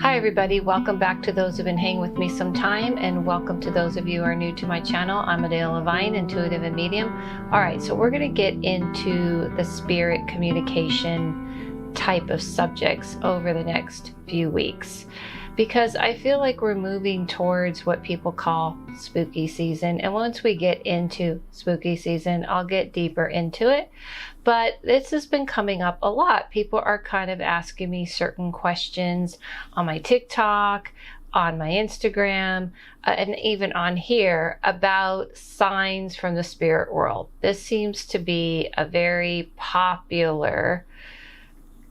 Hi everybody, welcome back to those who've been hanging with me some time, and welcome to those of you who are new to my channel. I'm AdelaLavine, intuitive and medium. Alright, so we're going to get into the spirit communication type of subjects over the next few weeks, because I feel like we're moving towards what people call spooky season, and once we get into spooky season, I'll get deeper into it. But this has been coming up a lot. People are kind of asking me certain questions on my TikTok, on my Instagram, and even on here about signs from the spirit world. This seems to be a very popular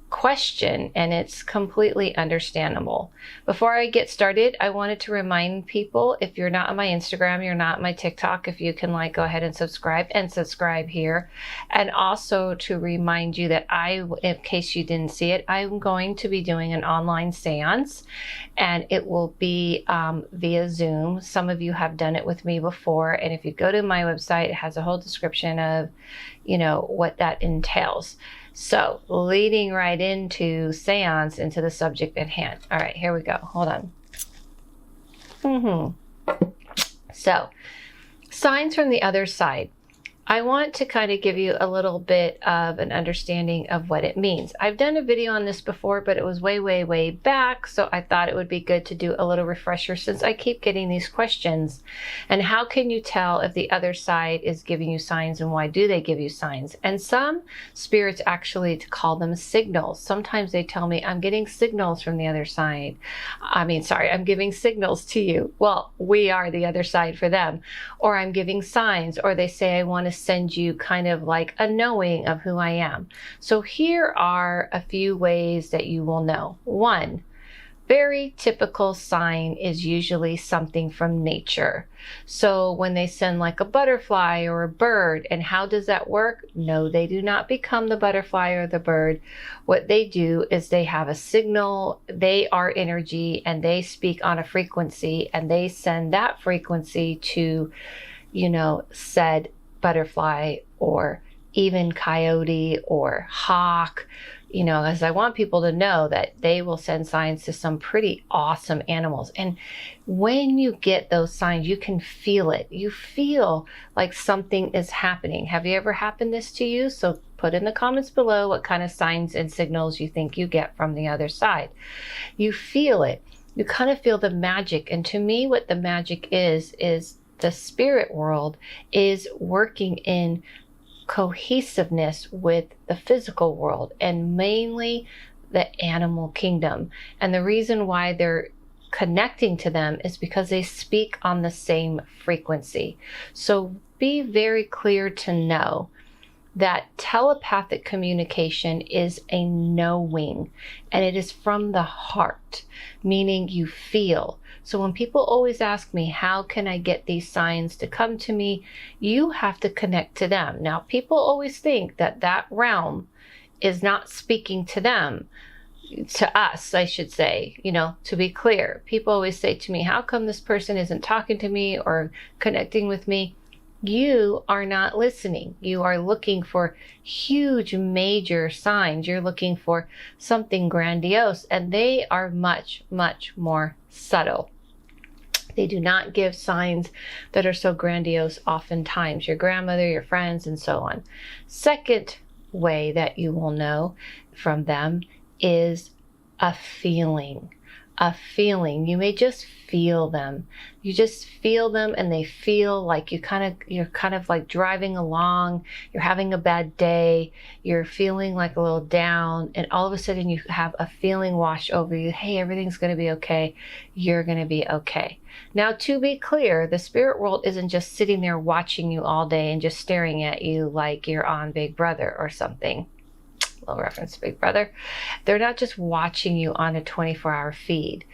question, and it's completely understandable. Before I get started, I wanted to remind people, if you're not on my Instagram, you're not on my TikTok, if you can go ahead and subscribe here. And also to remind you that in case you didn't see it, I'm going to be doing an online seance, and it will be via Zoom. Some of you have done it with me before, and if you go to my website, it has a whole description of what that entails. So leading right into seance, into the subject at hand. All right, here we go. Hold on. So signs from the other side. I want to kind of give you a little bit of an understanding of what it means. I've done a video on this before, but it was way back, so I thought it would be good to do a little refresher since I keep getting these questions. And how can you tell if the other side is giving you signs, and why do they give you signs? And some spirits actually call them signals. Sometimes they tell me, I'm getting signals from the other side. I'm giving signals to you. Well, we are the other side for them. Or I'm giving signs, or they say, I want to send you kind of like a knowing of who I am. So here are a few ways that you will know. One, very typical sign is usually something from nature. So when they send like a butterfly or a bird, and how does that work? No, they do not become the butterfly or the bird. What they do is they have a signal, they are energy, and they speak on a frequency, and they send that frequency to, said butterfly or even coyote or hawk, as I want people to know that they will send signs to some pretty awesome animals. And when you get those signs, you can feel it. You feel like something is happening. Have you ever happened this to you? So put in the comments below what kind of signs and signals you think you get from the other side. You feel it. You kind of feel the magic. And to me, what the magic is the spirit world is working in cohesiveness with the physical world, and mainly the animal kingdom. And the reason why they're connecting to them is because they speak on the same frequency. So be very clear to know that telepathic communication is a knowing, and it is from the heart, meaning you feel. So when people always ask me, how can I get these signs to come to me? You have to connect to them. Now, people always think that that realm is not speaking to them, to us, I should say, to be clear. People always say to me, how come this person isn't talking to me or connecting with me? You are not listening. You are looking for huge, major signs. You're looking for something grandiose, and they are much more subtle. They do not give signs that are so grandiose oftentimes. Your grandmother, your friends, and so on. Second way that you will know from them is a feeling. A feeling. You may just feel them. You just feel them, and they feel like you're kind of like driving along, you're having a bad day, you're feeling like a little down, and all of a sudden you have a feeling wash over you. Hey, everything's going to be okay. You're going to be okay. Now, to be clear, the spirit world isn't just sitting there watching you all day and just staring at you like you're on Big Brother or something. Little reference to Big Brother. They're not just watching you on a 24-hour feed.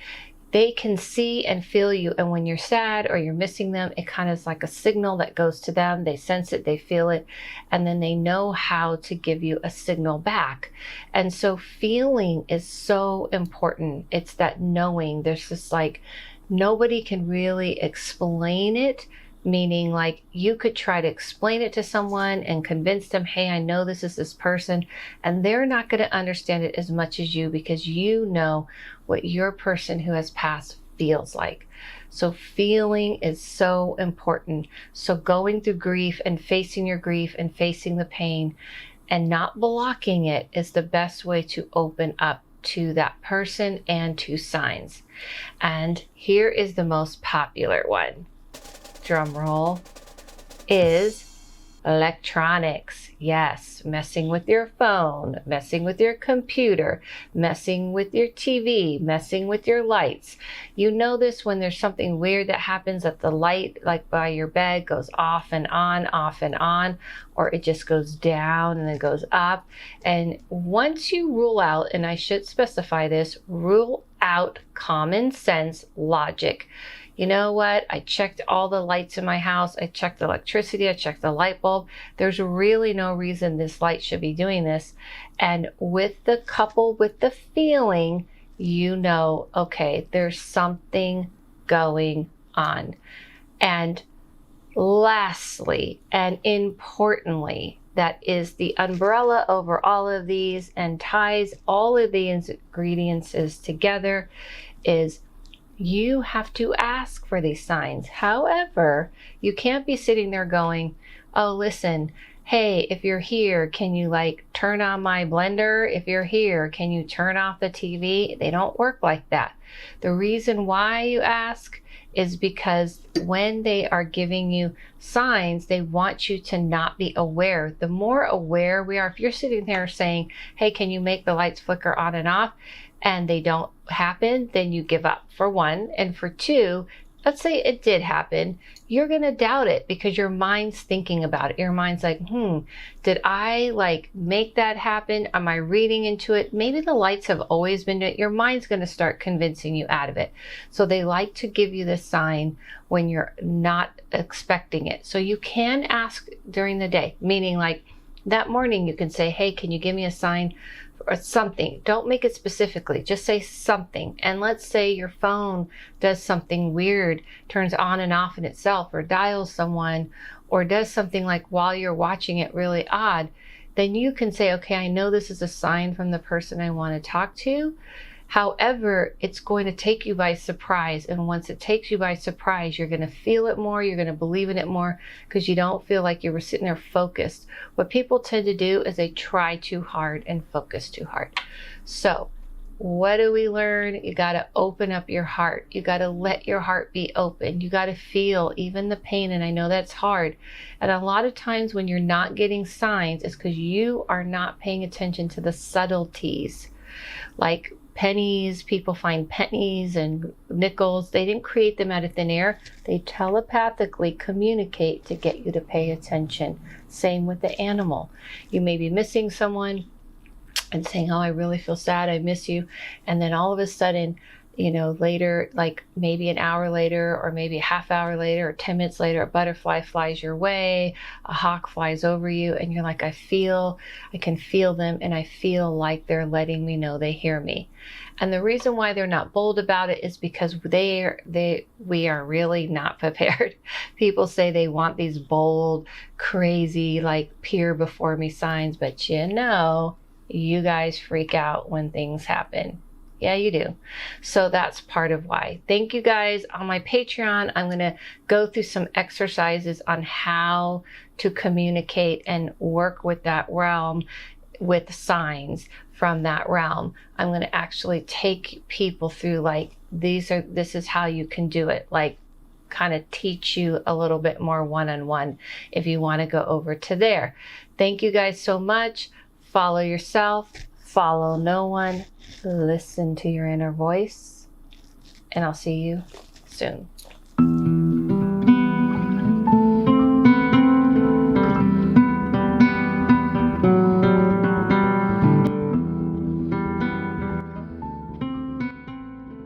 They can see and feel you, and when you're sad or you're missing them, it kind of is like a signal that goes to them. They sense it, they feel it, and then they know how to give you a signal back. And so feeling is so important. It's that knowing. There's just nobody can really explain it meaning like you could try to explain it to someone and convince them, hey, I know this is this person, and they're not going to understand it as much as you, because you know what your person who has passed feels like. So feeling is so important. So going through grief and facing your grief and facing the pain and not blocking it is the best way to open up to that person and to signs. And here is the most popular one, drum roll, is electronics. Yes, messing with your phone, messing with your computer, messing with your TV, messing with your lights. You know this when there's something weird that happens, that the light like by your bed goes off and on, or it just goes down and then goes up. And once you rule out, and I should specify this, rule out common sense logic. You know what? I checked all the lights in my house. I checked the electricity. I checked the light bulb. There's really no reason this light should be doing this. And with the couple, with the feeling, you know, okay, there's something going on. And lastly, and importantly, that is the umbrella over all of these and ties all of the ingredients together, is you have to ask for these signs. However, you can't be sitting there going, oh, listen, hey, if you're here, can you like turn on my blender? If you're here, can you turn off the TV? They don't work like that. The reason why you ask is because when they are giving you signs, they want you to not be aware. The more aware we are, if you're sitting there saying, hey, can you make the lights flicker on and off, and they don't happen, then you give up, for one. And for two, let's say it did happen, you're going to doubt it because your mind's thinking about it. Your mind's like, did I like make that happen? Am I reading into it? Maybe the lights have always been doing it. Your mind's going to start convincing you out of it. So they like to give you this sign when you're not expecting it. So you can ask during the day, meaning like that morning you can say, hey, can you give me a sign or something? Don't make it specifically, just say something. And let's say your phone does something weird, turns on and off in itself, or dials someone, or does something like while you're watching it really odd, then you can say, okay, I know this is a sign from the person I want to talk to. However, it's going to take you by surprise. And once it takes you by surprise, you're going to feel it more. You're going to believe in it more because you don't feel like you were sitting there focused. What people tend to do is they try too hard and focus too hard. So what do we learn? You got to open up your heart. You got to let your heart be open. You got to feel even the pain. And I know that's hard. And a lot of times when you're not getting signs, it's because you are not paying attention to the subtleties. Like pennies, people find pennies and nickels. They didn't create them out of thin air. They telepathically communicate to get you to pay attention. Same with the animal. You may be missing someone and saying, oh, I really feel sad, I miss you. And then all of a sudden, you know, later, like maybe an hour later, or maybe a half hour later, or 10 minutes later, a butterfly flies your way, a hawk flies over you, and you're like, I can feel them, and I feel like they're letting me know they hear me. And the reason why they're not bold about it is because we are really not prepared. People say they want these bold, crazy, like peer before me signs, but you know, you guys freak out when things happen. Yeah, you do. So that's part of why. Thank you guys. On my Patreon, I'm going to go through some exercises on how to communicate and work with that realm, with signs from that realm. I'm going to actually take people through like, this is how you can do it. Like kind of teach you a little bit more one-on-one if you want to go over to there. Thank you guys so much. Follow yourself. Follow no one, listen to your inner voice, and I'll see you soon.